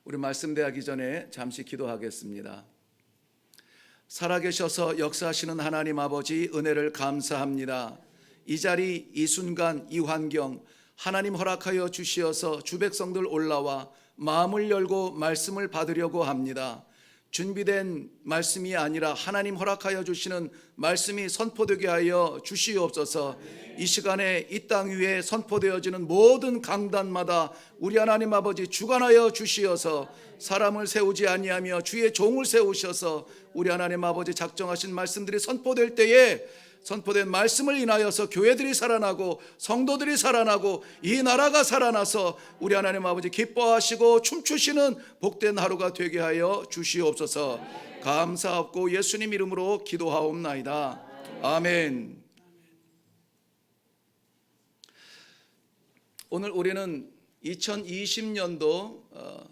우리 말씀 대하기 전에 잠시 기도하겠습니다. 살아계셔서 역사하시는 하나님 아버지, 은혜를 감사합니다. 이 자리, 이 순간, 이 환경 하나님 허락하여 주시어서 주 백성들 올라와 마음을 열고 말씀을 받으려고 합니다. 준비된 말씀이 아니라 하나님 허락하여 주시는 말씀이 선포되게 하여 주시옵소서. 이 시간에 이 땅 위에 선포되어지는 모든 강단마다 우리 하나님 아버지 주관하여 주시어서 사람을 세우지 아니하며 주의 종을 세우셔서 우리 하나님 아버지 작정하신 말씀들이 선포될 때에 선포된 말씀을 인하여서 교회들이 살아나고 성도들이 살아나고 이 나라가 살아나서 우리 하나님 아버지 기뻐하시고 춤추시는 복된 하루가 되게 하여 주시옵소서. 감사하고 예수님 이름으로 기도하옵나이다. 아멘. 오늘 우리는 2020년도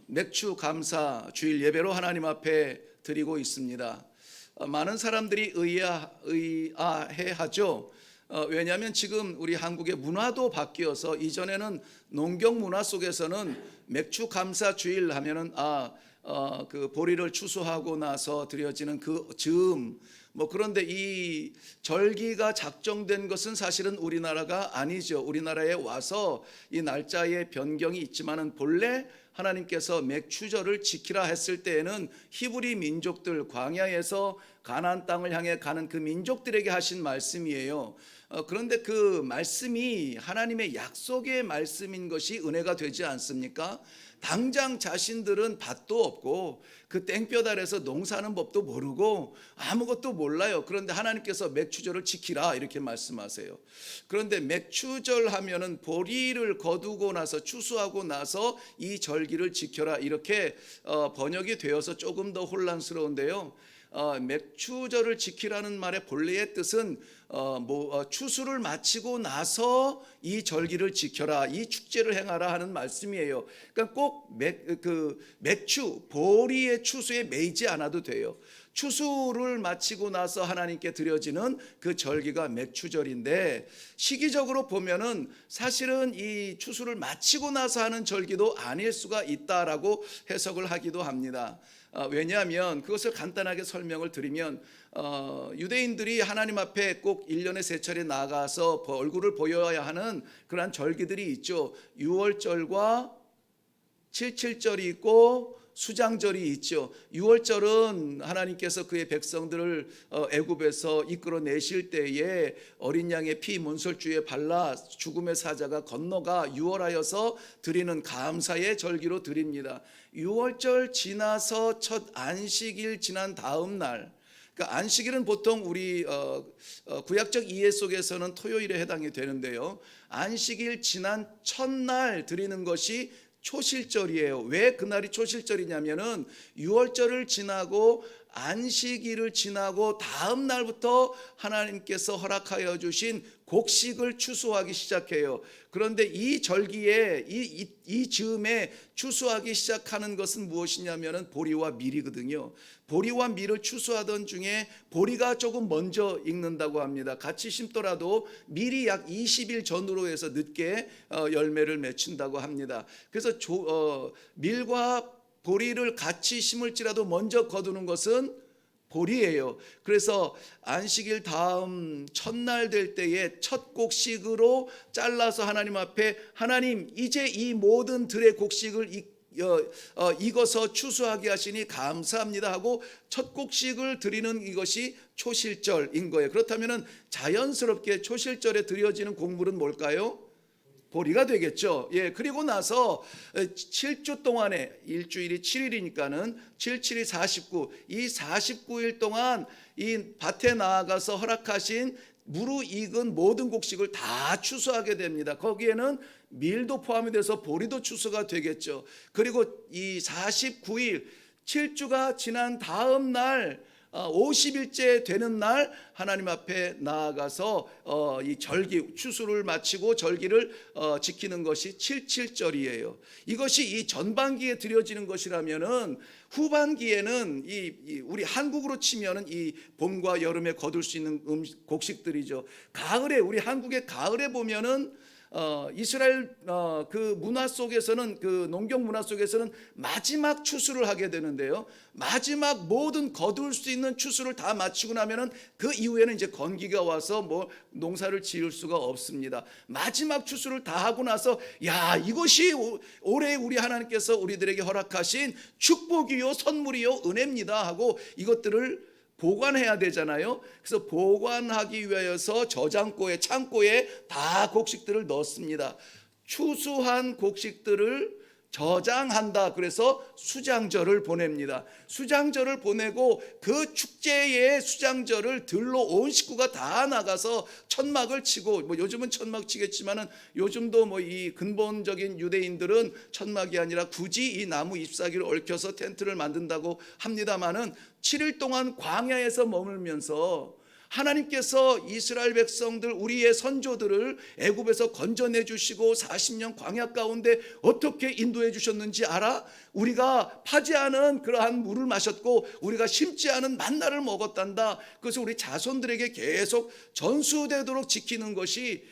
맥주 감사 주일 예배로 하나님 앞에 드리고 있습니다. 많은 사람들이 의아해하죠. 왜냐하면 지금 우리 한국의 문화도 바뀌어서 이전에는 농경 문화 속에서는 맥주 감사 주일 하면은 그 보리를 추수하고 나서 드려지는 그 즈음, 그런데 이 절기가 작정된 것은 사실은 우리나라가 아니죠. 우리나라에 와서 이 날짜의 변경이 있지만은 본래 하나님께서 맥추절을 지키라 했을 때에는 히브리 민족들, 광야에서 가나안 땅을 향해 가는 그 민족들에게 하신 말씀이에요. 그런데 그 말씀이 하나님의 약속의 말씀인 것이 은혜가 되지 않습니까? 당장 자신들은 밭도 없고 그 땡볕 아래서 농사하는 법도 모르고 아무것도 몰라요. 그런데 하나님께서 맥추절을 지키라 이렇게 말씀하세요. 그런데 맥추절 하면은 보리를 거두고 나서 추수하고 나서 이 절기를 지켜라 이렇게 번역이 되어서 조금 더 혼란스러운데요. 맥추절을 지키라는 말의 본래의 뜻은 추수를 마치고 나서 이 절기를 지켜라, 이 축제를 행하라 하는 말씀이에요. 그러니까 꼭 맥추, 보리의 추수에 매이지 않아도 돼요. 추수를 마치고 나서 하나님께 드려지는 그 절기가 맥추절인데, 시기적으로 보면은 사실은 이 추수를 마치고 나서 하는 절기도 아닐 수가 있다라고 해석을 하기도 합니다. 왜냐하면 그것을 간단하게 설명을 드리면 유대인들이 하나님 앞에 꼭 1년에 3차례 나가서 얼굴을 보여야 하는 그러한 절기들이 있죠. 6월절과 7.7절이 있고 수장절이 있죠. 6월절은 하나님께서 그의 백성들을 애굽에서 이끌어내실 때에 어린 양의 피 문설주에 발라 죽음의 사자가 건너가 유월하여서 드리는 감사의 절기로 드립니다. 6월절 지나서 첫 안식일 지난 다음 날, 그러니까 안식일은 보통 우리 구약적 이해 속에서는 토요일에 해당이 되는데요. 안식일 지난 첫날 드리는 것이 초실절이에요. 왜 그날이 초실절이냐면은 6월절을 지나고 안식일을 지나고 다음 날부터 하나님께서 허락하여 주신 곡식을 추수하기 시작해요. 그런데 이 절기에 이 즈음에 추수하기 시작하는 것은 무엇이냐면은 보리와 밀이거든요. 보리와 밀을 추수하던 중에 보리가 조금 먼저 익는다고 합니다. 같이 심더라도 밀이 약 20일 전후로 해서 늦게 열매를 맺힌다고 합니다. 그래서 밀과 보리를 같이 심을지라도 먼저 거두는 것은 보리예요. 그래서 안식일 다음 첫날 될 때에 첫 곡식으로 잘라서 하나님 앞에, 하나님 이제 이 모든 들의 곡식을 익어서 추수하게 하시니 감사합니다 하고 첫 곡식을 드리는 이것이 초실절인 거예요. 그렇다면 자연스럽게 초실절에 드려지는 곡물은 뭘까요? 보리가 되겠죠. 예, 그리고 나서 7주 동안에 일주일이 7일이니까는 7, 7이 49, 이 49일 동안 이 밭에 나아가서 허락하신 무르익은 모든 곡식을 다 추수하게 됩니다. 거기에는 밀도 포함이 돼서 보리도 추수가 되겠죠. 그리고 이 49일 7주가 지난 다음 날 50일째 되는 날 하나님 앞에 나아가서 이 절기 추수를 마치고 절기를 지키는 것이 7.7절이에요. 이것이 이 전반기에 드려지는 것이라면은 후반기에는 우리 한국으로 치면은 이 봄과 여름에 거둘 수 있는 곡식들이죠. 가을에, 우리 한국의 가을에 보면은 이스라엘 그 문화 속에서는, 그 농경 문화 속에서는 마지막 추수를 하게 되는데요. 마지막 모든 거둘 수 있는 추수를 다 마치고 나면은 그 이후에는 이제 건기가 와서 뭐 농사를 지을 수가 없습니다. 마지막 추수를 다 하고 나서 야, 이것이 올해 우리 하나님께서 우리들에게 허락하신 축복이요 선물이요 은혜입니다 하고 이것들을 보관해야 되잖아요. 그래서 보관하기 위하여서 저장고에, 창고에 다 곡식들을 넣습니다. 추수한 곡식들을 저장한다. 그래서 수장절을 보냅니다. 수장절을 보내고 그 축제의 수장절을 들러 온 식구가 다 나가서 천막을 치고, 뭐 요즘은 천막 치겠지만은 요즘도 뭐 이 근본적인 유대인들은 천막이 아니라 굳이 이 나무 잎사귀를 얽혀서 텐트를 만든다고 합니다만은 7일 동안 광야에서 머물면서 하나님께서 이스라엘 백성들, 우리의 선조들을 애굽에서 건져내 주시고 40년 광야 가운데 어떻게 인도해 주셨는지 알아? 우리가 파지 않은 그러한 물을 마셨고 우리가 심지 않은 만나를 먹었단다. 그래서 우리 자손들에게 계속 전수되도록 지키는 것이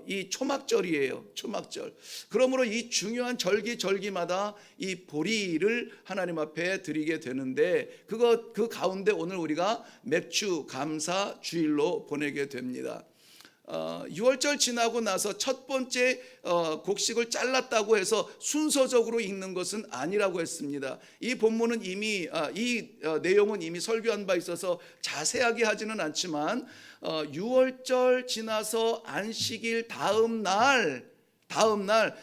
이 초막절이에요. 초막절. 그러므로 이 중요한 절기마다 이 보리를 하나님 앞에 드리게 되는데 그 가운데 오늘 우리가 맥주 감사 주일로 보내게 됩니다. 6월절 지나고 나서 첫 번째 곡식을 잘랐다고 해서 순서적으로 읽는 것은 아니라고 했습니다. 이 본문은 이미 내용은 이미 설교한 바 있어서 자세하게 하지는 않지만 6월절 지나서 안식일 다음 날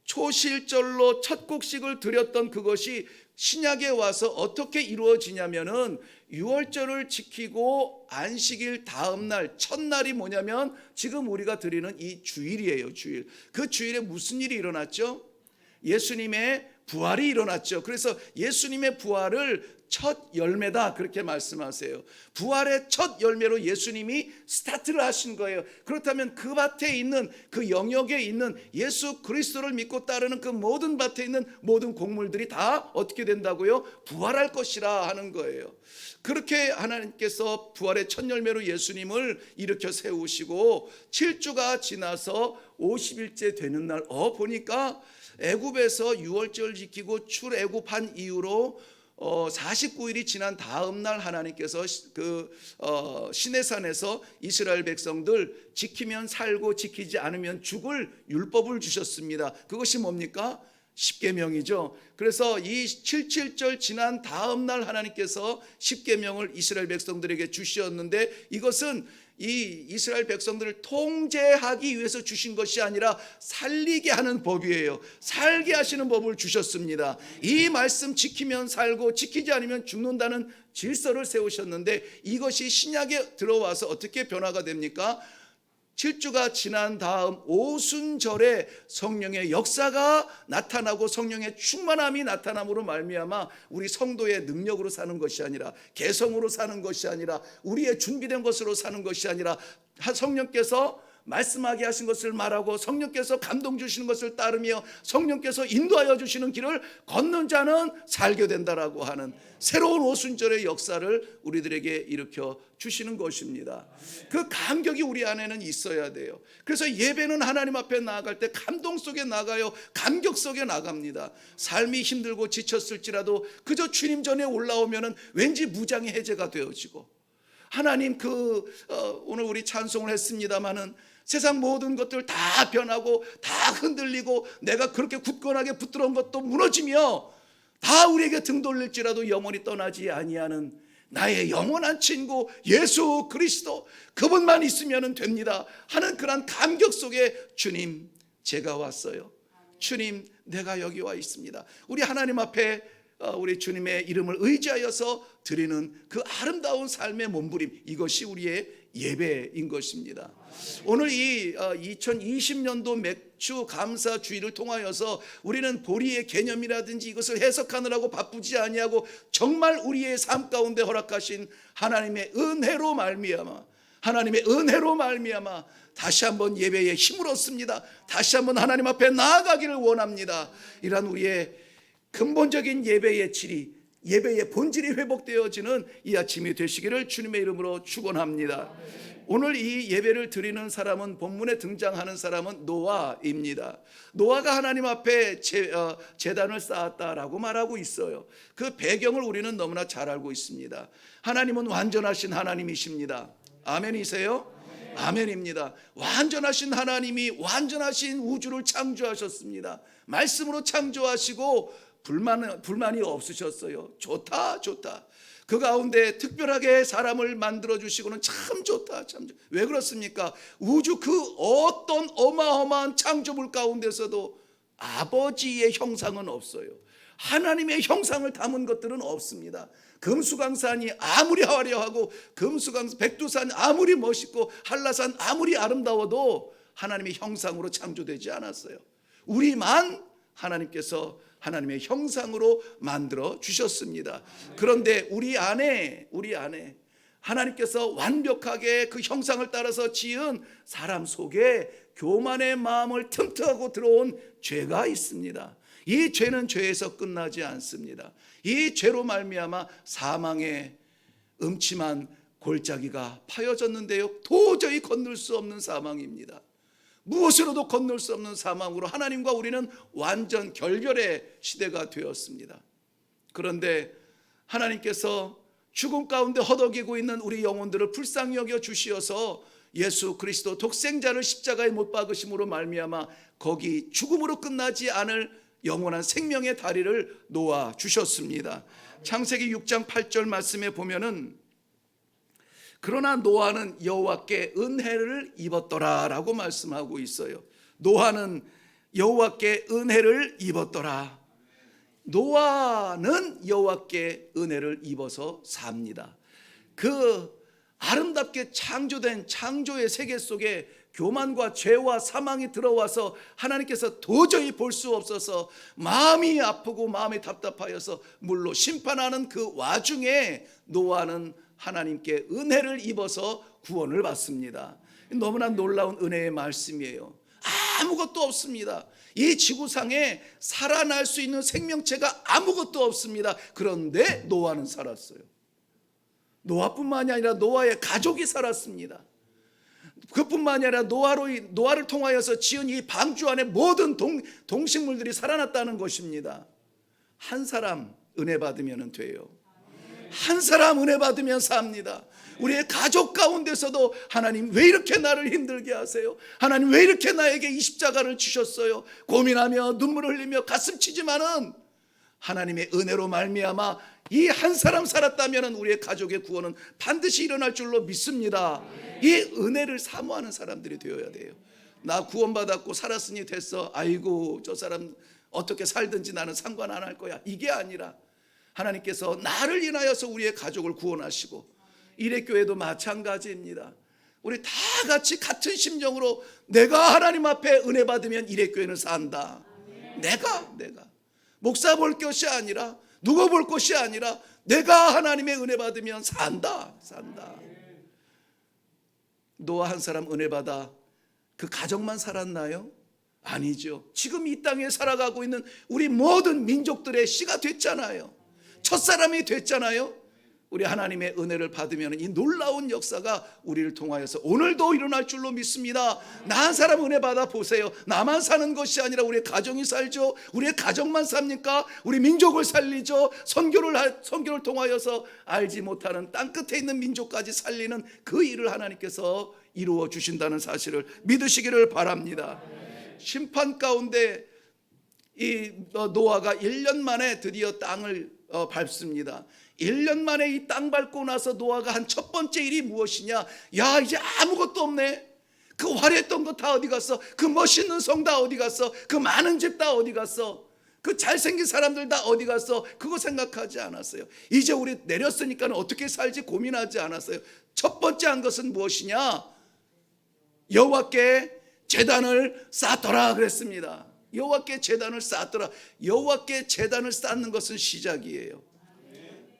초실절로 첫 곡식을 드렸던 그것이 신약에 와서 어떻게 이루어지냐면은 6월절을 지키고 안식일 다음 날 첫날이 뭐냐면 지금 우리가 드리는 이 주일이에요. 주일. 그 주일에 무슨 일이 일어났죠? 예수님의 부활이 일어났죠. 그래서 예수님의 부활을 첫 열매다 그렇게 말씀하세요. 부활의 첫 열매로 예수님이 스타트를 하신 거예요. 그렇다면 그 밭에 있는, 그 영역에 있는 예수 그리스도를 믿고 따르는 그 모든 밭에 있는 모든 곡물들이 다 어떻게 된다고요? 부활할 것이라 하는 거예요. 그렇게 하나님께서 부활의 첫 열매로 예수님을 일으켜 세우시고 7주가 지나서 50일째 되는 날 보니까 애굽에서 6월절 지키고 출애굽한 이후로 49일이 지난 다음 날 하나님께서 시내산에서 이스라엘 백성들 지키면 살고 지키지 않으면 죽을 율법을 주셨습니다. 그것이 뭡니까? 십계명이죠. 그래서 이 77절 지난 다음 날 하나님께서 십계명을 이스라엘 백성들에게 주셨는데 이것은 이 이스라엘 백성들을 통제하기 위해서 주신 것이 아니라 살리게 하는 법이에요. 살게 하시는 법을 주셨습니다. 이 말씀 지키면 살고 지키지 않으면 죽는다는 질서를 세우셨는데 이것이 신약에 들어와서 어떻게 변화가 됩니까? 7주가 지난 다음 오순절에 성령의 역사가 나타나고 성령의 충만함이 나타남으로 말미암아 우리 성도의 능력으로 사는 것이 아니라 개성으로 사는 것이 아니라 우리의 준비된 것으로 사는 것이 아니라 성령께서 말씀하게 하신 것을 말하고 성령께서 감동 주시는 것을 따르며 성령께서 인도하여 주시는 길을 걷는 자는 살게 된다라고 하는 새로운 오순절의 역사를 우리들에게 일으켜 주시는 것입니다. 그 감격이 우리 안에는 있어야 돼요. 그래서 예배는 하나님 앞에 나아갈 때 감동 속에 나가요. 감격 속에 나갑니다. 삶이 힘들고 지쳤을지라도 그저 주님 전에 올라오면은 왠지 무장이 해제가 되어지고 하나님 오늘 우리 찬송을 했습니다마는 세상 모든 것들 다 변하고 다 흔들리고 내가 그렇게 굳건하게 붙들어온 것도 무너지며 다 우리에게 등 돌릴지라도 영원히 떠나지 아니하는 나의 영원한 친구 예수 그리스도 그분만 있으면 됩니다 하는 그런 감격 속에 주님 제가 왔어요. 주님 내가 여기 와 있습니다. 우리 하나님 앞에 우리 주님의 이름을 의지하여서 드리는 그 아름다운 삶의 몸부림 이것이 우리의 예배인 것입니다. 오늘 이 2020년도 맥주 감사 주일을 통하여서 우리는 보리의 개념이라든지 이것을 해석하느라고 바쁘지 아니하고 정말 우리의 삶 가운데 허락하신 하나님의 은혜로 말미암아 다시 한번 예배에 힘을 얻습니다. 다시 한번 하나님 앞에 나아가기를 원합니다. 이러한 우리의 근본적인 예배의 질이 예배의 본질이 회복되어지는 이 아침이 되시기를 주님의 이름으로 축원합니다. 오늘 이 예배를 드리는 사람은, 본문에 등장하는 사람은 노아입니다. 노아가 하나님 앞에 제단을 쌓았다라고 말하고 있어요. 그 배경을 우리는 너무나 잘 알고 있습니다. 하나님은 완전하신 하나님이십니다. 아멘이세요? 아멘입니다. 완전하신 하나님이 완전하신 우주를 창조하셨습니다. 말씀으로 창조하시고 불만이 없으셨어요. 좋다. 그 가운데 특별하게 사람을 만들어 주시고는 참 좋다. 왜 그렇습니까? 우주 그 어떤 어마어마한 창조물 가운데서도 아버지의 형상은 없어요. 하나님의 형상을 담은 것들은 없습니다. 금수강산이 아무리 화려하고 백두산 아무리 멋있고 한라산 아무리 아름다워도 하나님의 형상으로 창조되지 않았어요. 우리만 하나님께서 하나님의 형상으로 만들어 주셨습니다. 그런데 우리 안에 하나님께서 완벽하게 그 형상을 따라서 지은 사람 속에 교만의 마음을 틈타고 들어온 죄가 있습니다. 이 죄는 죄에서 끝나지 않습니다. 이 죄로 말미암아 사망의 음침한 골짜기가 파여졌는데요, 도저히 건널 수 없는 사망입니다. 무엇으로도 건널 수 없는 사망으로 하나님과 우리는 완전 결별의 시대가 되었습니다. 그런데 하나님께서 죽음 가운데 허덕이고 있는 우리 영혼들을 불쌍히 여겨 주시어서 예수 그리스도 독생자를 십자가에 못 박으심으로 말미암아 거기 죽음으로 끝나지 않을 영원한 생명의 다리를 놓아 주셨습니다. 창세기 6장 8절 말씀에 보면은 그러나 노아는 여호와께 은혜를 입었더라라고 말씀하고 있어요. 노아는 여호와께 은혜를 입었더라. 노아는 여호와께 은혜를 입어서 삽니다. 그 아름답게 창조된 창조의 세계 속에 교만과 죄와 사망이 들어와서 하나님께서 도저히 볼 수 없어서 마음이 아프고 마음이 답답하여서 물로 심판하는 그 와중에 노아는 하나님께 은혜를 입어서 구원을 받습니다. 너무나 놀라운 은혜의 말씀이에요. 아무것도 없습니다. 이 지구상에 살아날 수 있는 생명체가 아무것도 없습니다. 그런데 노아는 살았어요. 노아뿐만이 아니라 노아의 가족이 살았습니다. 그뿐만이 아니라 노아를 통하여서 지은 이 방주 안에 모든 동식물들이 살아났다는 것입니다. 한 사람 은혜 받으면 돼요. 한 사람 은혜 받으면 삽니다. 우리의 가족 가운데서도 하나님 왜 이렇게 나를 힘들게 하세요? 하나님 왜 이렇게 나에게 이 십자가를 주셨어요? 고민하며 눈물을 흘리며 가슴 치지만은 하나님의 은혜로 말미암아 이 한 사람 살았다면 우리의 가족의 구원은 반드시 일어날 줄로 믿습니다. 이 은혜를 사모하는 사람들이 되어야 돼요. 나 구원받았고 살았으니 됐어. 아이고 저 사람 어떻게 살든지 나는 상관 안 할 거야. 이게 아니라 하나님께서 나를 인하여서 우리의 가족을 구원하시고, 일회교회도 마찬가지입니다. 우리 다 같이 같은 심정으로 내가 하나님 앞에 은혜 받으면 일회교회는 산다. 내가 목사 볼 것이 아니라 누구 볼 것이 아니라 내가 하나님의 은혜 받으면 산다. 노아 한 사람 은혜 받아 그 가정만 살았나요? 아니죠. 지금 이 땅에 살아가고 있는 우리 모든 민족들의 씨가 됐잖아요. 첫사람이 됐잖아요. 우리 하나님의 은혜를 받으면 이 놀라운 역사가 우리를 통하여서 오늘도 일어날 줄로 믿습니다. 나 한 사람 은혜 받아 보세요. 나만 사는 것이 아니라 우리 가정이 살죠. 우리의 가정만 삽니까? 우리 민족을 살리죠. 선교를 통하여서 알지 못하는 땅끝에 있는 민족까지 살리는 그 일을 하나님께서 이루어 주신다는 사실을 믿으시기를 바랍니다. 심판 가운데 이 노아가 1년 만에 드디어 땅을 밟습니다. 1년 만에 이 땅 밟고 나서 노아가 한 첫 번째 일이 무엇이냐? 야, 이제 아무것도 없네. 그 화려했던 거 다 어디 갔어? 그 멋있는 성 다 어디 갔어? 그 많은 집 다 어디 갔어? 그 잘생긴 사람들 다 어디 갔어? 그거 생각하지 않았어요. 이제 우리 내렸으니까 어떻게 살지 고민하지 않았어요. 첫 번째 한 것은 무엇이냐? 여호와께 제단을 쌓더라 그랬습니다. 여호와께 제단을 쌓더라. 여호와께 제단을 쌓는 것은 시작이에요.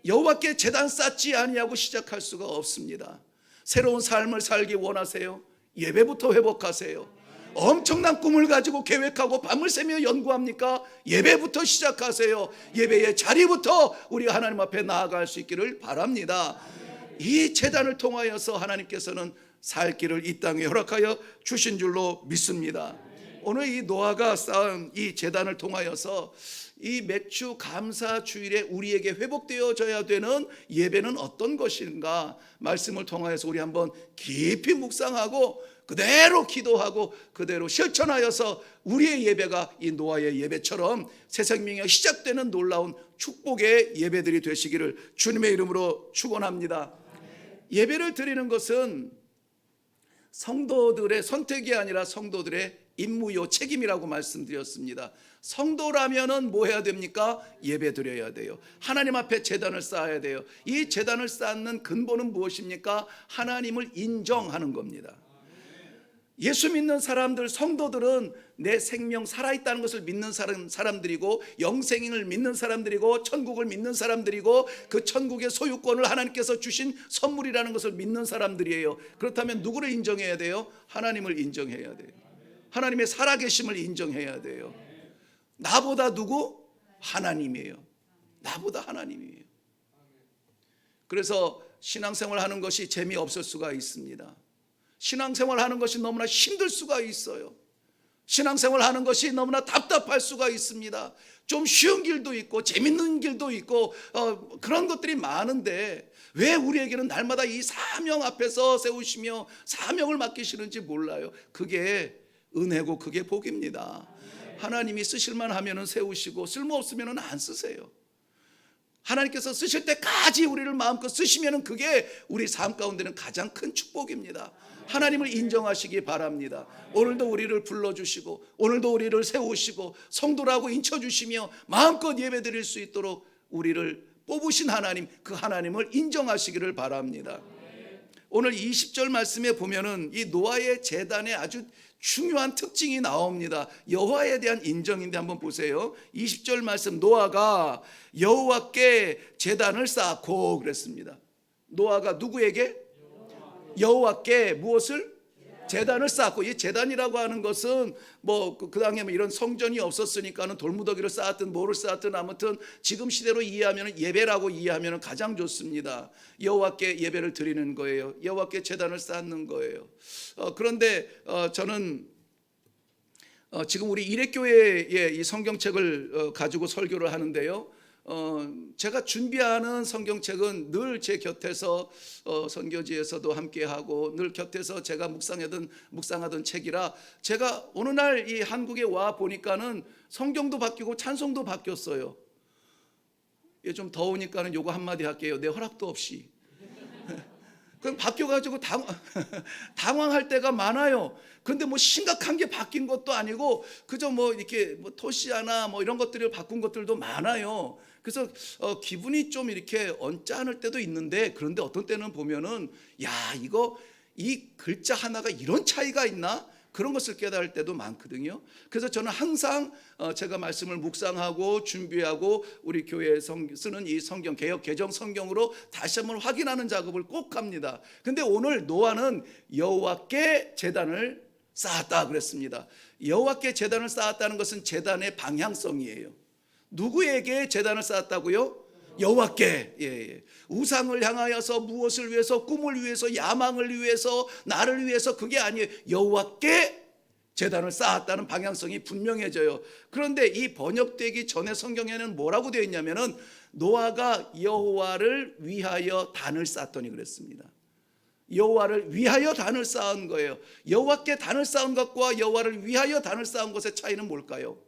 여호와께 제단 쌓지 아니하고 시작할 수가 없습니다. 새로운 삶을 살기 원하세요? 예배부터 회복하세요. 엄청난 꿈을 가지고 계획하고 밤을 새며 연구합니까? 예배부터 시작하세요. 예배의 자리부터 우리가 하나님 앞에 나아갈 수 있기를 바랍니다. 이 제단을 통하여서 하나님께서는 살 길을 이 땅에 허락하여 주신 줄로 믿습니다. 오늘 이 노아가 쌓은 이 제단을 통하여서 이 맥주 감사 주일에 우리에게 회복되어져야 되는 예배는 어떤 것인가, 말씀을 통하여서 우리 한번 깊이 묵상하고 그대로 기도하고 그대로 실천하여서 우리의 예배가 이 노아의 예배처럼 새 생명이 시작되는 놀라운 축복의 예배들이 되시기를 주님의 이름으로 축원합니다. 예배를 드리는 것은 성도들의 선택이 아니라 성도들의 임무요 책임이라고 말씀드렸습니다. 성도라면은 뭐 해야 됩니까? 예배 드려야 돼요. 하나님 앞에 제단을 쌓아야 돼요. 이 제단을 쌓는 근본은 무엇입니까? 하나님을 인정하는 겁니다. 예수 믿는 사람들, 성도들은 내 생명 살아있다는 것을 믿는 사람들이고, 영생을 믿는 사람들이고, 천국을 믿는 사람들이고, 그 천국의 소유권을 하나님께서 주신 선물이라는 것을 믿는 사람들이에요. 그렇다면 누구를 인정해야 돼요? 하나님을 인정해야 돼요. 하나님의 살아계심을 인정해야 돼요. 나보다 누구? 하나님이에요. 나보다 하나님이에요. 그래서 신앙생활 하는 것이 재미없을 수가 있습니다. 신앙생활 하는 것이 너무나 힘들 수가 있어요. 신앙생활 하는 것이 너무나 답답할 수가 있습니다. 좀 쉬운 길도 있고 재밌는 길도 있고 그런 것들이 많은데 왜 우리에게는 날마다 이 사명 앞에서 세우시며 사명을 맡기시는지 몰라요. 그게 은혜고 그게 복입니다. 하나님이 쓰실만 하면 세우시고 쓸모없으면 안 쓰세요. 하나님께서 쓰실 때까지 우리를 마음껏 쓰시면 그게 우리 삶 가운데는 가장 큰 축복입니다. 하나님을 인정하시기 바랍니다. 오늘도 우리를 불러주시고 오늘도 우리를 세우시고 성도라고 인쳐주시며 마음껏 예배드릴 수 있도록 우리를 뽑으신 하나님, 그 하나님을 인정하시기를 바랍니다. 오늘 20절 말씀에 보면은 이 노아의 제단에 아주 중요한 특징이 나옵니다. 여호와에 대한 인정인데 한번 보세요. 20절 말씀, 노아가 여호와께 제단을 쌓고 그랬습니다. 노아가 누구에게? 여호와께 무엇을? 제단을 쌓고, 이 제단이라고 하는 것은 그 당에 이런 성전이 없었으니까는 돌무더기를 쌓았든 뭐를 쌓았든 아무튼 지금 시대로 이해하면 예배라고 이해하면 가장 좋습니다. 여호와께 예배를 드리는 거예요. 여호와께 제단을 쌓는 거예요. 그런데 저는 지금 우리 이레교회의 이 성경책을 가지고 설교를 하는데요. 제가 준비하는 성경책은 늘 제 곁에서 선교지에서도 함께하고 늘 곁에서 제가 묵상하던 책이라, 제가 어느 날 이 한국에 와 보니까는 성경도 바뀌고 찬송도 바뀌었어요. 좀 더우니까는 요거 한마디 할게요. 내 허락도 없이. 그럼 바뀌어가지고 당황할 때가 많아요. 그런데 심각한 게 바뀐 것도 아니고 그저 이렇게 토시아나 이런 것들을 바꾼 것들도 많아요. 그래서 기분이 좀 이렇게 언짢을 때도 있는데, 그런데 어떤 때는 보면은 이 글자 하나가 이런 차이가 있나? 그런 것을 깨달을 때도 많거든요. 그래서 저는 항상 제가 말씀을 묵상하고 준비하고 우리 교회에 쓰는 이 성경, 개역 개정 성경으로 다시 한번 확인하는 작업을 꼭 합니다. 근데 오늘 노아는 여호와께 제단을 쌓았다 그랬습니다. 여호와께 제단을 쌓았다는 것은 제단의 방향성이에요. 누구에게 제단을 쌓았다고요? 여호와께. 우상을 향하여서, 무엇을 위해서, 꿈을 위해서, 야망을 위해서, 나를 위해서, 그게 아니에요. 여호와께 제단을 쌓았다는 방향성이 분명해져요. 그런데 이 번역되기 전에 성경에는 뭐라고 되어 있냐면은 노아가 여호와를 위하여 단을 쌓더니 그랬습니다. 여호와를 위하여 단을 쌓은 거예요. 여호와께 단을 쌓은 것과 여호와를 위하여 단을 쌓은 것의 차이는 뭘까요?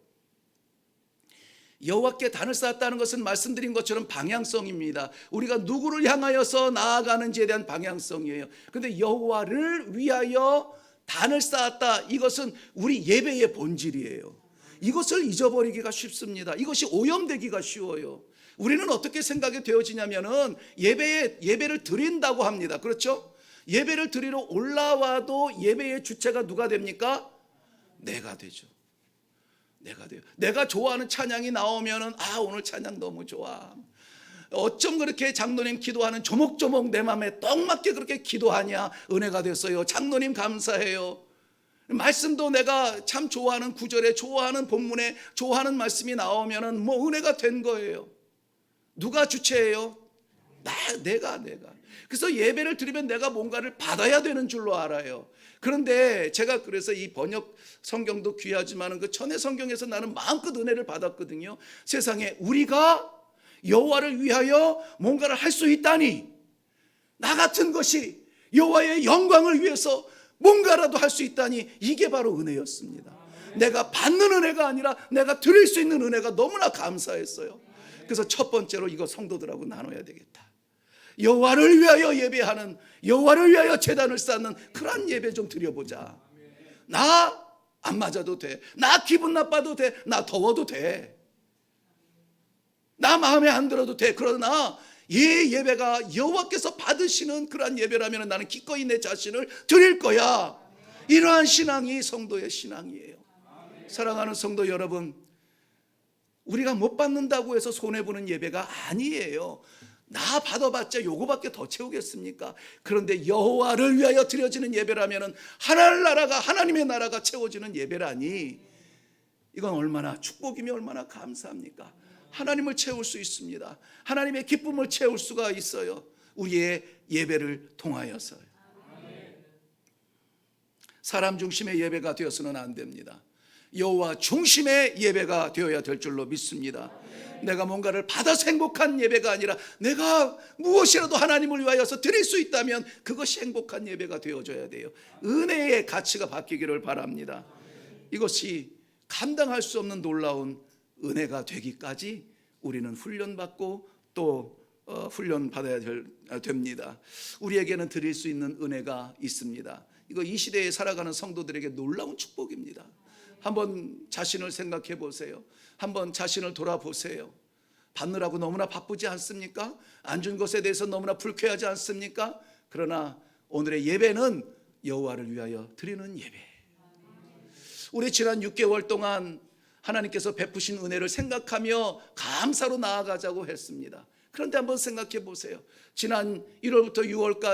여호와께 단을 쌓았다는 것은 말씀드린 것처럼 방향성입니다. 우리가 누구를 향하여서 나아가는지에 대한 방향성이에요. 그런데 여호와를 위하여 단을 쌓았다, 이것은 우리 예배의 본질이에요. 이것을 잊어버리기가 쉽습니다. 이것이 오염되기가 쉬워요. 우리는 어떻게 생각이 되어지냐면은 예배를 드린다고 합니다. 그렇죠? 예배를 드리러 올라와도 예배의 주체가 누가 됩니까? 내가 되죠. 내가 돼요. 내가 좋아하는 찬양이 나오면은 오늘 찬양 너무 좋아. 어쩜 그렇게 장로님 기도하는 조목조목 내 마음에 딱 맞게 그렇게 기도하냐? 은혜가 됐어요. 장로님 감사해요. 말씀도 내가 참 좋아하는 구절에, 좋아하는 본문에, 좋아하는 말씀이 나오면은 뭐 은혜가 된 거예요. 누가 주체예요? 내가. 그래서 예배를 드리면 내가 뭔가를 받아야 되는 줄로 알아요. 그런데 제가 그래서 이 번역 성경도 귀하지만 그 전에 성경에서 나는 마음껏 은혜를 받았거든요. 세상에 우리가 여호와를 위하여 뭔가를 할 수 있다니, 나 같은 것이 여호와의 영광을 위해서 뭔가라도 할 수 있다니, 이게 바로 은혜였습니다. 내가 받는 은혜가 아니라 내가 드릴 수 있는 은혜가 너무나 감사했어요. 그래서 첫 번째로 이거 성도들하고 나눠야 되겠다. 여호와를 위하여 예배하는, 여호와를 위하여 제단을 쌓는 그런 예배 좀 드려보자. 나 안 맞아도 돼, 나 기분 나빠도 돼, 나 더워도 돼, 나 마음에 안 들어도 돼. 그러나 이 예배가 여호와께서 받으시는 그러한 예배라면 나는 기꺼이 내 자신을 드릴 거야. 이러한 신앙이 성도의 신앙이에요. 사랑하는 성도 여러분, 우리가 못 받는다고 해서 손해보는 예배가 아니에요. 나 받아봤자 요거밖에 더 채우겠습니까? 그런데 여호와를 위하여 드려지는 예배라면 하나님 나라가, 하나님의 나라가 채워지는 예배라니, 이건 얼마나 축복이며 얼마나 감사합니까? 하나님을 채울 수 있습니다. 하나님의 기쁨을 채울 수가 있어요. 우리의 예배를 통하여서요. 사람 중심의 예배가 되어서는 안 됩니다. 여호와 중심의 예배가 되어야 될 줄로 믿습니다. 내가 뭔가를 받아서 행복한 예배가 아니라 내가 무엇이라도 하나님을 위하여서 드릴 수 있다면 그것이 행복한 예배가 되어져야 돼요. 은혜의 가치가 바뀌기를 바랍니다. 이것이 감당할 수 없는 놀라운 은혜가 되기까지 우리는 훈련받고 또 훈련받아야 됩니다. 우리에게는 드릴 수 있는 은혜가 있습니다. 이거 이 시대에 살아가는 성도들에게 놀라운 축복입니다. 한번 자신을 생각해 보세요. 한번 자신을 돌아보세요. 받느라고 너무나 바쁘지 않습니까? 안 준 것에 대해서 너무나 불쾌하지 않습니까? 그러나 오늘의 예배는 여호와를 위하여 드리는 예배. 우리 지난 6개월 동안 하나님께서 베푸신 은혜를 생각하며 감사로 나아가자고 했습니다. 그런데 한번 생각해 보세요. 지난 1월부터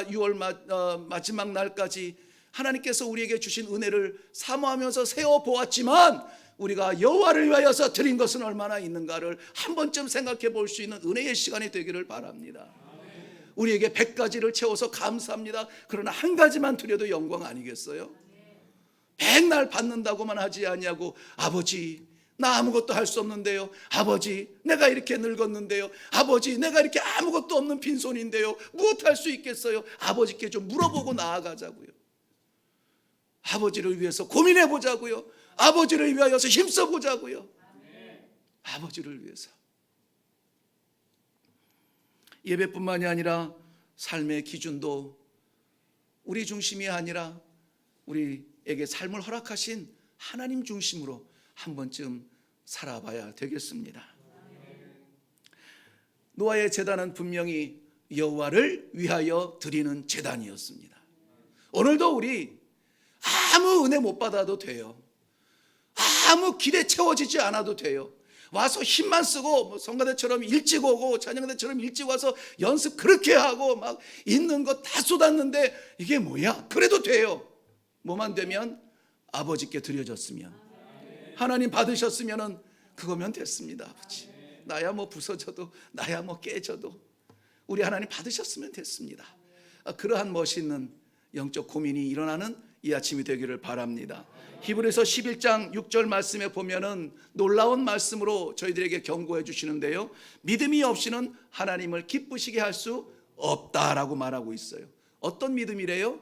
6월 마지막 날까지 하나님께서 우리에게 주신 은혜를 사모하면서 세어보았지만 우리가 여호와를 위하여서 드린 것은 얼마나 있는가를 한 번쯤 생각해 볼 수 있는 은혜의 시간이 되기를 바랍니다. 우리에게 100가지를 채워서 감사합니다. 그러나 한 가지만 드려도 영광 아니겠어요? 100날 받는다고만 하지 아니하고, 아버지 나 아무것도 할 수 없는데요, 아버지 내가 이렇게 늙었는데요, 아버지 내가 이렇게 아무것도 없는 빈손인데요, 무엇 할 수 있겠어요? 아버지께 좀 물어보고 나아가자고요. 아버지를 위해서 고민해 보자고요. 아버지를 위하여서 힘써 보자고요. 아버지를 위해서. 예배뿐만이 아니라 삶의 기준도 우리 중심이 아니라 우리에게 삶을 허락하신 하나님 중심으로 한 번쯤 살아봐야 되겠습니다. 노아의 제단은 분명히 여호와를 위하여 드리는 제단이었습니다. 오늘도 우리 아무 은혜 못 받아도 돼요. 아무 기대 채워지지 않아도 돼요. 와서 힘만 쓰고 성가대처럼 일찍 오고 찬양대처럼 일찍 와서 연습 그렇게 하고 막 있는 거 다 쏟았는데 이게 뭐야? 그래도 돼요. 뭐만 되면 아버지께 드려졌으면, 하나님 받으셨으면 그거면 됐습니다. 아버지, 나야 뭐 부서져도 나야 뭐 깨져도 우리 하나님 받으셨으면 됐습니다. 그러한 멋있는 영적 고민이 일어나는 이 아침이 되기를 바랍니다. 히브리서 11장 6절 말씀에 보면은 놀라운 말씀으로 저희들에게 경고해 주시는데요, 믿음이 없이는 하나님을 기쁘시게 할 수 없다라고 말하고 있어요. 어떤 믿음이래요?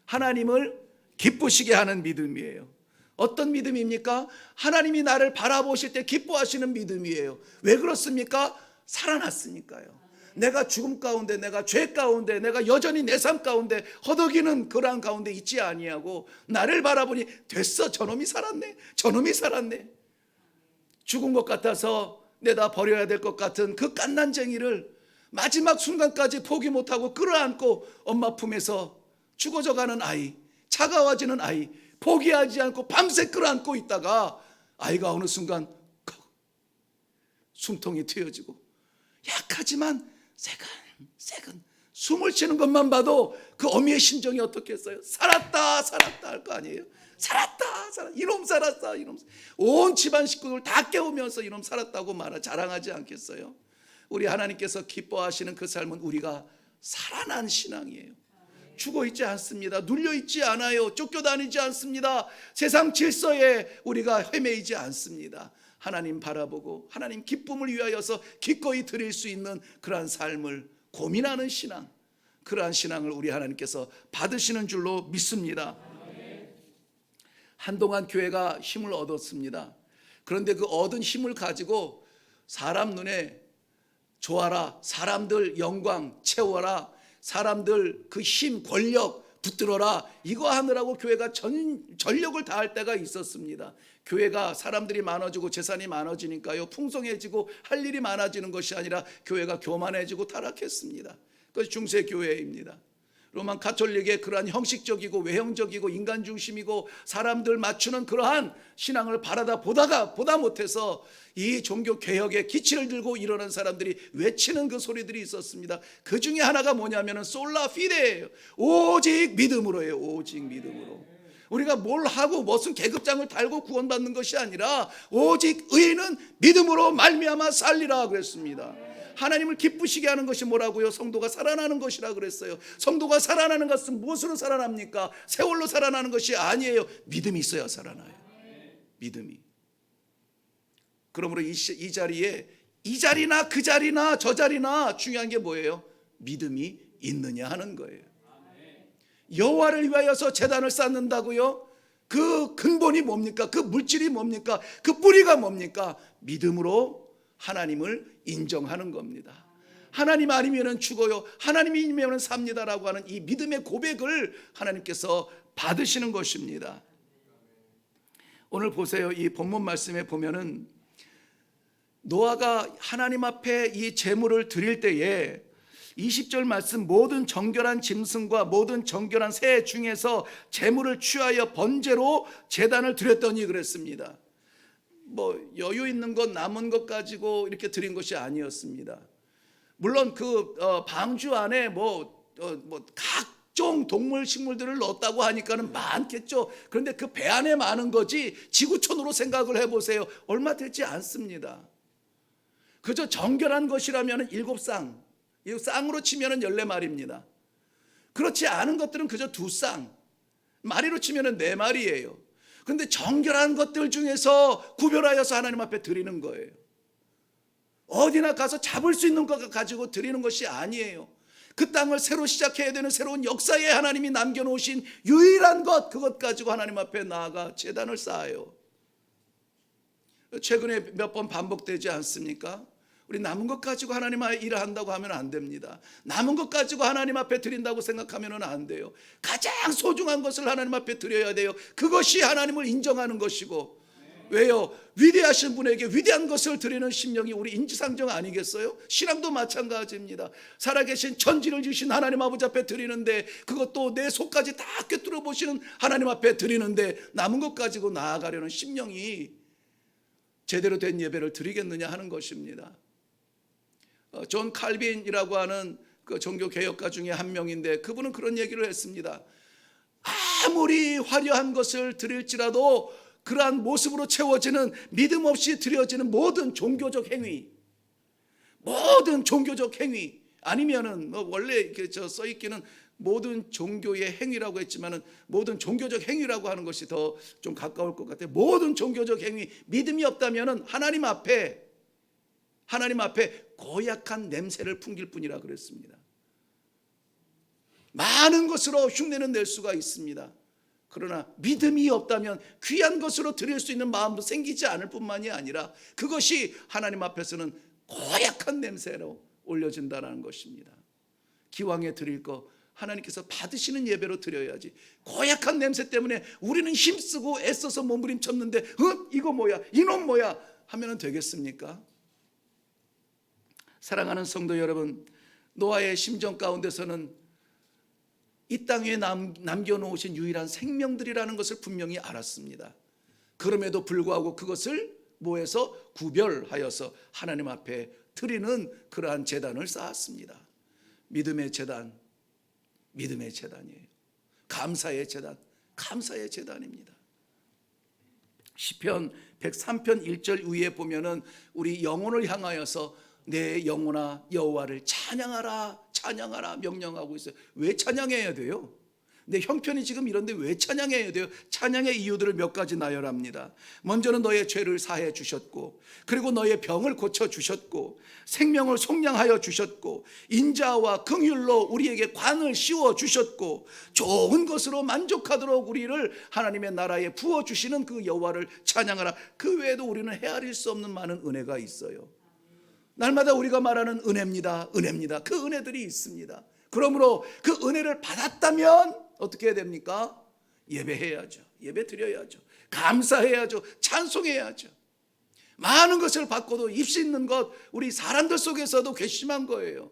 하나님을 기쁘시게 하는 믿음이에요. 어떤 믿음입니까? 하나님이 나를 바라보실 때 기뻐하시는 믿음이에요. 왜 그렇습니까? 살아났으니까요. 내가 죽음 가운데, 내가 죄 가운데, 내가 여전히 내 삶 가운데 허덕이는 그러한 가운데 있지 아니하고 나를 바라보니 됐어, 저놈이 살았네, 저놈이 살았네. 죽은 것 같아서 내다 버려야 될 것 같은 그 갓난쟁이를 마지막 순간까지 포기 못하고 끌어안고 엄마 품에서 죽어져가는 아이, 차가워지는 아이, 포기하지 않고 밤새 끌어안고 있다가 아이가 어느 순간 숨통이 트여지고 약하지만 새근 숨을 쉬는 것만 봐도 그 어미의 심정이 어떻겠어요? 살았다 살았다 할 거 아니에요? 살았다 살았다, 이놈 살았다, 이놈. 온 집안 식구들 다 깨우면서 이놈 살았다고 자랑하지 않겠어요? 우리 하나님께서 기뻐하시는 그 삶은 우리가 살아난 신앙이에요. 죽어 있지 않습니다. 눌려 있지 않아요. 쫓겨다니지 않습니다. 세상 질서에 우리가 헤매이지 않습니다. 하나님 바라보고 하나님 기쁨을 위하여서 기꺼이 드릴 수 있는 그러한 삶을 고민하는 신앙, 그러한 신앙을 우리 하나님께서 받으시는 줄로 믿습니다. 한동안 교회가 힘을 얻었습니다. 그런데 그 얻은 힘을 가지고 사람 눈에 좋아라, 사람들 영광 채워라, 사람들 그 힘, 권력 붙들어라, 이거 하느라고 교회가 전력을 다할 때가 있었습니다. 교회가 사람들이 많아지고 재산이 많아지니까요, 풍성해지고 할 일이 많아지는 것이 아니라 교회가 교만해지고 타락했습니다. 그것이 중세교회입니다. 로만 가톨릭의 그러한 형식적이고 외형적이고 인간 중심이고 사람들 맞추는 그러한 신앙을 보다 못해서 이 종교 개혁의 기치를 들고 일어난 사람들이 외치는 그 소리들이 있었습니다. 그 중에 하나가 뭐냐면은 솔라 피데예요. 오직 믿음으로예요. 오직 믿음으로. 우리가 뭘 하고 무슨 계급장을 달고 구원받는 것이 아니라 오직 의인은 믿음으로 말미암아 살리라 그랬습니다. 하나님을 기쁘시게 하는 것이 뭐라고요? 성도가 살아나는 것이라 그랬어요. 성도가 살아나는 것은 무엇으로 살아납니까? 세월로 살아나는 것이 아니에요. 믿음이 있어야 살아나요. 믿음이. 그러므로 이 자리에 이 자리나 그 자리나 저 자리나 중요한 게 뭐예요? 믿음이 있느냐 하는 거예요. 여호와를 위하여서 제단을 쌓는다고요? 그 근본이 뭡니까? 그 물질이 뭡니까? 그 뿌리가 뭡니까? 믿음으로 하나님을 인정하는 겁니다. 하나님 아니면 죽어요, 하나님이면 삽니다라고 하는 이 믿음의 고백을 하나님께서 받으시는 것입니다. 오늘 보세요. 이 본문 말씀에 보면은 노아가 하나님 앞에 이 제물을 드릴 때에 20절 말씀, 모든 정결한 짐승과 모든 정결한 새 중에서 제물을 취하여 번제로 제단을 드렸더니 그랬습니다. 뭐 여유 있는 것 남은 것 가지고 이렇게 드린 것이 아니었습니다. 물론 그 방주 안에 각종 동물 식물들을 넣었다고 하니까는 많겠죠. 그런데 그 배 안에 많은 거지 지구촌으로 생각을 해보세요. 얼마 되지 않습니다. 그저 정결한 것이라면 7쌍, 쌍으로 치면 14마리입니다. 그렇지 않은 것들은 그저 2쌍, 마리로 치면 4마리예요. 그런데 정결한 것들 중에서 구별하여서 하나님 앞에 드리는 거예요. 어디나 가서 잡을 수 있는 것 가지고 드리는 것이 아니에요. 그 땅을 새로 시작해야 되는 새로운 역사에 하나님이 남겨놓으신 유일한 것, 그것 가지고 하나님 앞에 나아가 제단을 쌓아요. 최근에 몇 번 반복되지 않습니까? 우리 남은 것 가지고 하나님 앞에 일을 한다고 하면 안 됩니다. 남은 것 가지고 하나님 앞에 드린다고 생각하면 안 돼요. 가장 소중한 것을 하나님 앞에 드려야 돼요. 그것이 하나님을 인정하는 것이고. 왜요? 위대하신 분에게 위대한 것을 드리는 심령이 우리 인지상정 아니겠어요? 신앙도 마찬가지입니다. 살아계신 천지를 주신 하나님 아버지 앞에 드리는데, 그것도 내 속까지 다 꿰뚫어 보시는 하나님 앞에 드리는데 남은 것 가지고 나아가려는 심령이 제대로 된 예배를 드리겠느냐 하는 것입니다. 존 칼빈이라고 하는 그 종교 개혁가 중에 한 명인데, 그분은 그런 얘기를 했습니다. 아무리 화려한 것을 드릴지라도 그러한 모습으로 채워지는, 믿음 없이 드려지는 모든 종교적 행위, 아니면은 원래 써 있기는 모든 종교의 행위라고 했지만은 모든 종교적 행위라고 하는 것이 더 좀 가까울 것 같아요. 모든 종교적 행위, 믿음이 없다면은 하나님 앞에 고약한 냄새를 풍길 뿐이라 그랬습니다. 많은 것으로 흉내는 낼 수가 있습니다. 그러나 믿음이 없다면 귀한 것으로 드릴 수 있는 마음도 생기지 않을 뿐만이 아니라 그것이 하나님 앞에서는 고약한 냄새로 올려진다는 것입니다. 기왕에 드릴 거 하나님께서 받으시는 예배로 드려야지. 고약한 냄새 때문에 우리는 힘쓰고 애써서 몸부림쳤는데 이거 뭐야, 이놈 뭐야 하면 되겠습니까? 사랑하는 성도 여러분, 노아의 심정 가운데서는 이 땅에 남겨놓으신 유일한 생명들이라는 것을 분명히 알았습니다. 그럼에도 불구하고 그것을 뭐해서 구별하여서 하나님 앞에 드리는 그러한 제단을 쌓았습니다. 믿음의 제단, 믿음의 제단이에요. 감사의 제단, 감사의 제단입니다. 시편 103편 1절 위에 보면은 우리 영혼을 향하여서 내 영혼아 여호와를 찬양하라, 찬양하라 명령하고 있어요. 왜 찬양해야 돼요? 내 형편이 지금 이런데 왜 찬양해야 돼요? 찬양의 이유들을 몇 가지 나열합니다. 먼저는 너의 죄를 사해 주셨고, 그리고 너의 병을 고쳐 주셨고, 생명을 속량하여 주셨고, 인자와 긍휼로 우리에게 관을 씌워 주셨고, 좋은 것으로 만족하도록 우리를 하나님의 나라에 부어 주시는 그 여호와를 찬양하라. 그 외에도 우리는 헤아릴 수 없는 많은 은혜가 있어요. 날마다 우리가 말하는 은혜입니다, 은혜입니다. 그 은혜들이 있습니다. 그러므로 그 은혜를 받았다면 어떻게 해야 됩니까? 예배해야죠. 예배 드려야죠. 감사해야죠. 찬송해야죠. 많은 것을 받고도 입시 있는 것 우리 사람들 속에서도 괘씸한 거예요.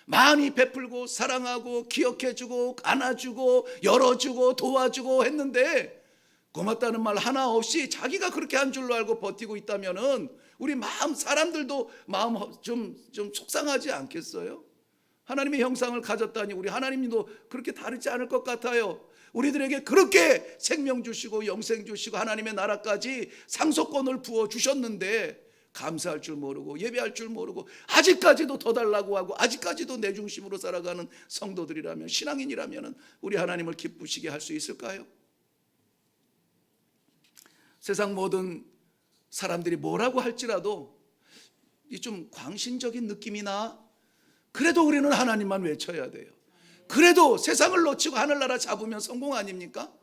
많이 베풀고 사랑하고 기억해주고 안아주고 열어주고 도와주고 했는데 고맙다는 말 하나 없이 자기가 그렇게 한 줄로 알고 버티고 있다면은 우리 마음, 사람들도 마음 좀 속상하지 않겠어요? 하나님의 형상을 가졌다니 우리 하나님도 그렇게 다르지 않을 것 같아요. 우리들에게 그렇게 생명 주시고 영생 주시고 하나님의 나라까지 상속권을 부어 주셨는데 감사할 줄 모르고 예배할 줄 모르고 아직까지도 더 달라고 하고 아직까지도 내 중심으로 살아가는 성도들이라면, 신앙인이라면 우리 하나님을 기쁘시게 할 수 있을까요? 세상 모든 사람들이 뭐라고 할지라도 이 좀 광신적인 느낌이나 그래도 우리는 하나님만 외쳐야 돼요. 그래도 세상을 놓치고 하늘나라 잡으면 성공 아닙니까?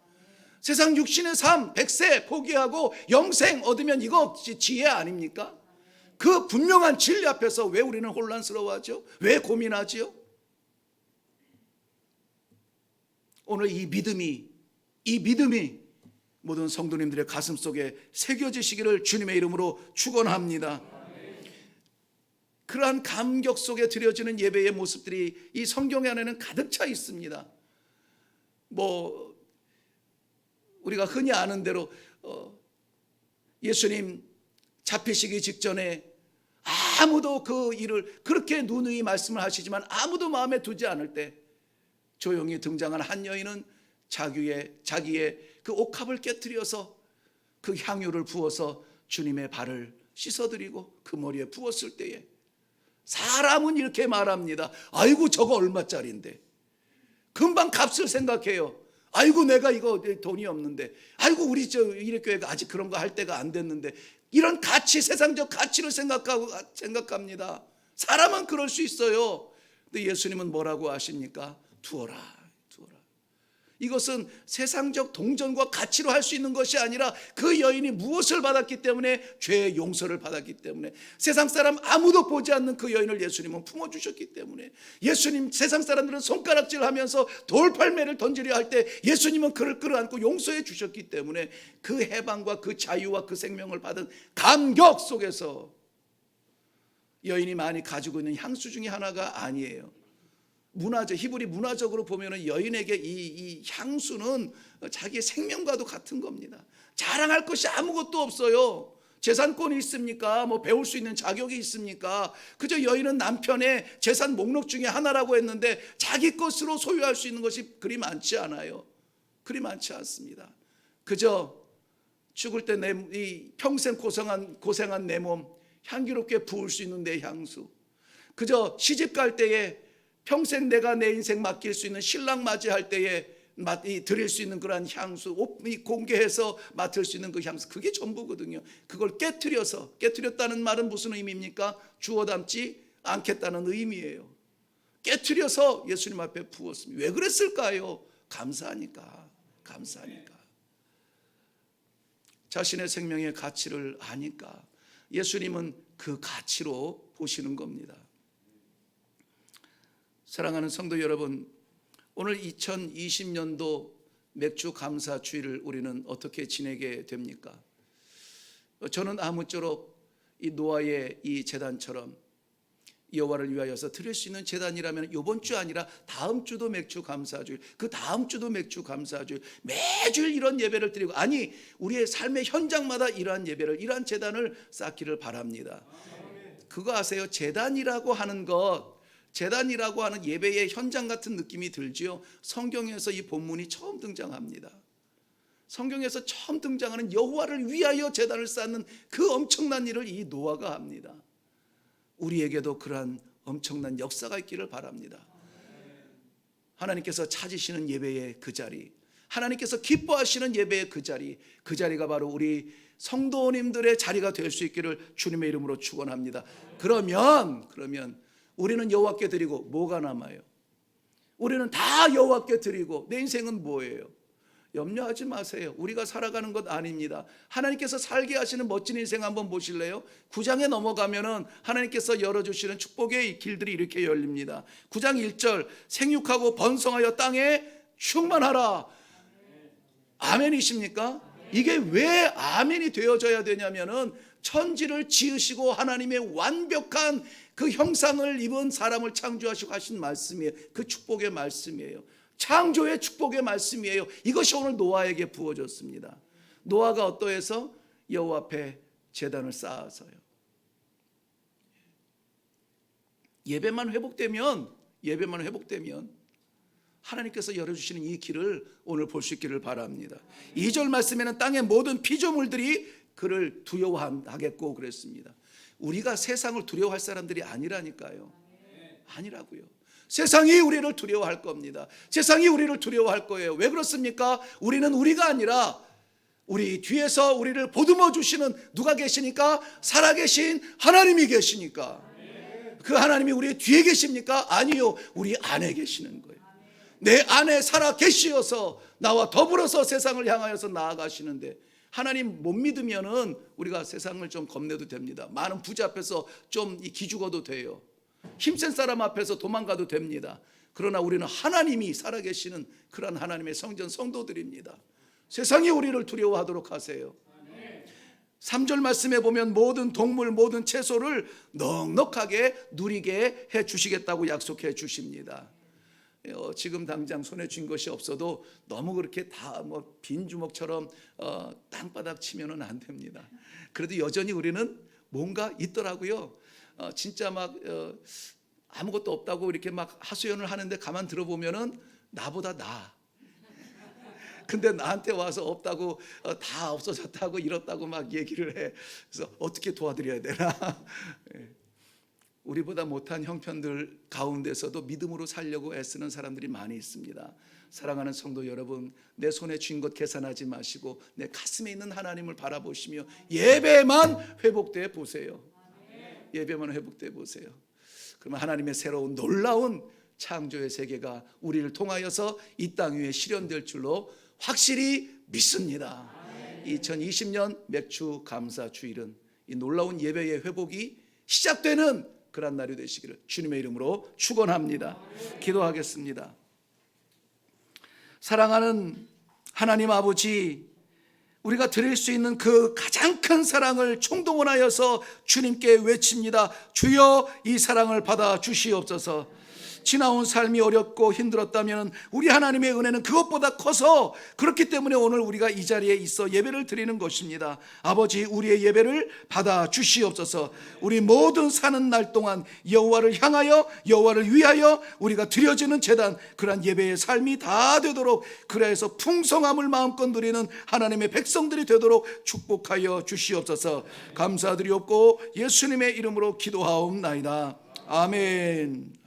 세상 육신의 삶, 백세 포기하고 영생 얻으면 이거 지혜 아닙니까? 그 분명한 진리 앞에서 왜 우리는 혼란스러워하죠? 왜 고민하지요? 오늘 이 믿음이 모든 성도님들의 가슴 속에 새겨지시기를 주님의 이름으로 축원합니다. 그러한 감격 속에 드려지는 예배의 모습들이 이 성경 안에는 가득 차 있습니다. 뭐 우리가 흔히 아는 대로 예수님 잡히시기 직전에 아무도 그 일을 그렇게 누누이 말씀을 하시지만 아무도 마음에 두지 않을 때 조용히 등장한 한 여인은 자기의 그 옥합을 깨뜨려서 그 향유를 부어서 주님의 발을 씻어드리고 그 머리에 부었을 때에 사람은 이렇게 말합니다. 아이고 저거 얼마짜리인데. 금방 값을 생각해요. 아이고 내가 이거 돈이 없는데, 아이고 우리 저 이래교회가 아직 그런 거 할 때가 안 됐는데, 이런 가치, 세상적 가치를 생각합니다. 사람은 그럴 수 있어요. 근데 예수님은 뭐라고 하십니까? 두어라. 이것은 세상적 동전과 가치로 할 수 있는 것이 아니라 그 여인이 무엇을 받았기 때문에? 죄의 용서를 받았기 때문에. 세상 사람 아무도 보지 않는 그 여인을 예수님은 품어주셨기 때문에. 예수님, 세상 사람들은 손가락질하면서 돌팔매를 던지려 할 때 예수님은 그를 끌어안고 용서해 주셨기 때문에 그 해방과 그 자유와 그 생명을 받은 감격 속에서 여인이 많이 가지고 있는 향수 중에 하나가 아니에요. 히브리 문화적으로 보면은 여인에게 이 향수는 자기의 생명과도 같은 겁니다. 자랑할 것이 아무것도 없어요. 재산권이 있습니까? 뭐 배울 수 있는 자격이 있습니까? 그저 여인은 남편의 재산 목록 중에 하나라고 했는데 자기 것으로 소유할 수 있는 것이 그리 많지 않아요. 그리 많지 않습니다. 그저 죽을 때 평생 고생한 내 몸 향기롭게 부을 수 있는 내 향수, 그저 시집 갈 때에 평생 내가 내 인생 맡길 수 있는 신랑 맞이할 때에 드릴 수 있는 그러한 향수, 공개해서 맡을 수 있는 그 향수, 그게 전부거든요. 그걸 깨트렸다는 말은 무슨 의미입니까? 주워 담지 않겠다는 의미예요. 깨트려서 예수님 앞에 부었습니다. 왜 그랬을까요? 감사하니까. 자신의 생명의 가치를 아니까. 예수님은 그 가치로 보시는 겁니다. 사랑하는 성도 여러분, 오늘 2020년도 맥주 감사 주일을 우리는 어떻게 지내게 됩니까? 저는 아무쪼록 이 노아의 이 제단처럼 여호와를 위하여서 드릴 수 있는 제단이라면 이번 주 아니라 다음 주도 맥주 감사주일, 그 다음 주도 맥주 감사주일, 매주일 이런 예배를 드리고, 아니 우리의 삶의 현장마다 이러한 예배를, 이러한 제단을 쌓기를 바랍니다. 그거 아세요? 제단이라고 하는 것, 제단이라고 하는 예배의 현장 같은 느낌이 들지요. 성경에서 이 본문이 처음 등장합니다. 성경에서 처음 등장하는 여호와를 위하여 제단을 쌓는 그 엄청난 일을 이 노아가 합니다. 우리에게도 그러한 엄청난 역사가 있기를 바랍니다. 하나님께서 찾으시는 예배의 그 자리, 하나님께서 기뻐하시는 예배의 그 자리, 그 자리가 바로 우리 성도님들의 자리가 될 수 있기를 주님의 이름으로 축원합니다. 그러면 우리는 여호와께 드리고 뭐가 남아요? 우리는 다 여호와께 드리고 내 인생은 뭐예요? 염려하지 마세요. 우리가 살아가는 것 아닙니다. 하나님께서 살게 하시는 멋진 인생 한번 보실래요? 9장에 넘어가면은 하나님께서 열어주시는 축복의 길들이 이렇게 열립니다. 9장 1절, 생육하고 번성하여 땅에 충만하라. 아멘이십니까? 이게 왜 아멘이 되어져야 되냐면은 천지를 지으시고 하나님의 완벽한 그 형상을 입은 사람을 창조하시고 하신 말씀이에요. 그 축복의 말씀이에요. 창조의 축복의 말씀이에요. 이것이 오늘 노아에게 부어졌습니다. 노아가 어떠해서? 여호와 앞에 제단을 쌓아서요. 예배만 회복되면 하나님께서 열어주시는 이 길을 오늘 볼 수 있기를 바랍니다. 2절 말씀에는 땅의 모든 피조물들이 그를 두려워하겠고 그랬습니다. 우리가 세상을 두려워할 사람들이 아니라니까요. 아니라고요. 세상이 우리를 두려워할 겁니다. 세상이 우리를 두려워할 거예요. 왜 그렇습니까? 우리는 우리가 아니라 우리 뒤에서 우리를 보듬어 주시는 누가 계시니까? 살아계신 하나님이 계시니까. 그 하나님이 우리 뒤에 계십니까? 아니요. 우리 안에 계시는 거예요. 내 안에 살아 계시어서 나와 더불어서 세상을 향하여서 나아가시는데, 하나님 못 믿으면은 우리가 세상을 좀 겁내도 됩니다. 많은 부자 앞에서 좀 기죽어도 돼요. 힘센 사람 앞에서 도망가도 됩니다. 그러나 우리는 하나님이 살아계시는 그런 하나님의 성전 성도들입니다. 세상이 우리를 두려워하도록 하세요. 3절 말씀에 보면 모든 동물 모든 채소를 넉넉하게 누리게 해 주시겠다고 약속해 주십니다. 지금 당장 손에 쥔 것이 없어도 너무 그렇게 다 빈 주먹처럼 땅바닥 치면은 안 됩니다. 그래도 여전히 우리는 뭔가 있더라고요. 진짜 막 아무것도 없다고 이렇게 막 하소연을 하는데 가만 들어보면은 나보다 나아. 근데 나한테 와서 없다고 다 없어졌다고 잃었다고 막 얘기를 해. 그래서 어떻게 도와드려야 되나? 우리보다 못한 형편들 가운데서도 믿음으로 살려고 애쓰는 사람들이 많이 있습니다. 사랑하는 성도 여러분, 내 손에 쥔 것 계산하지 마시고 내 가슴에 있는 하나님을 바라보시며 예배만 회복돼 보세요. 예배만 회복돼 보세요. 그러면 하나님의 새로운 놀라운 창조의 세계가 우리를 통하여서 이 땅 위에 실현될 줄로 확실히 믿습니다. 2020년 맥주 감사 주일은 이 놀라운 예배의 회복이 시작되는 그런 날이 되시기를 주님의 이름으로 축원합니다. 기도하겠습니다. 사랑하는 하나님 아버지, 우리가 드릴 수 있는 그 가장 큰 사랑을 총동원하여서 주님께 외칩니다. 주여, 이 사랑을 받아 주시옵소서. 지나온 삶이 어렵고 힘들었다면 우리 하나님의 은혜는 그것보다 커서, 그렇기 때문에 오늘 우리가 이 자리에 있어 예배를 드리는 것입니다. 아버지, 우리의 예배를 받아 주시옵소서. 우리 모든 사는 날 동안 여호와를 향하여 여호와를 위하여 우리가 드려지는 제단, 그러한 예배의 삶이 다 되도록, 그래서 풍성함을 마음껏 누리는 하나님의 백성들이 되도록 축복하여 주시옵소서. 감사드리옵고 예수님의 이름으로 기도하옵나이다. 아멘.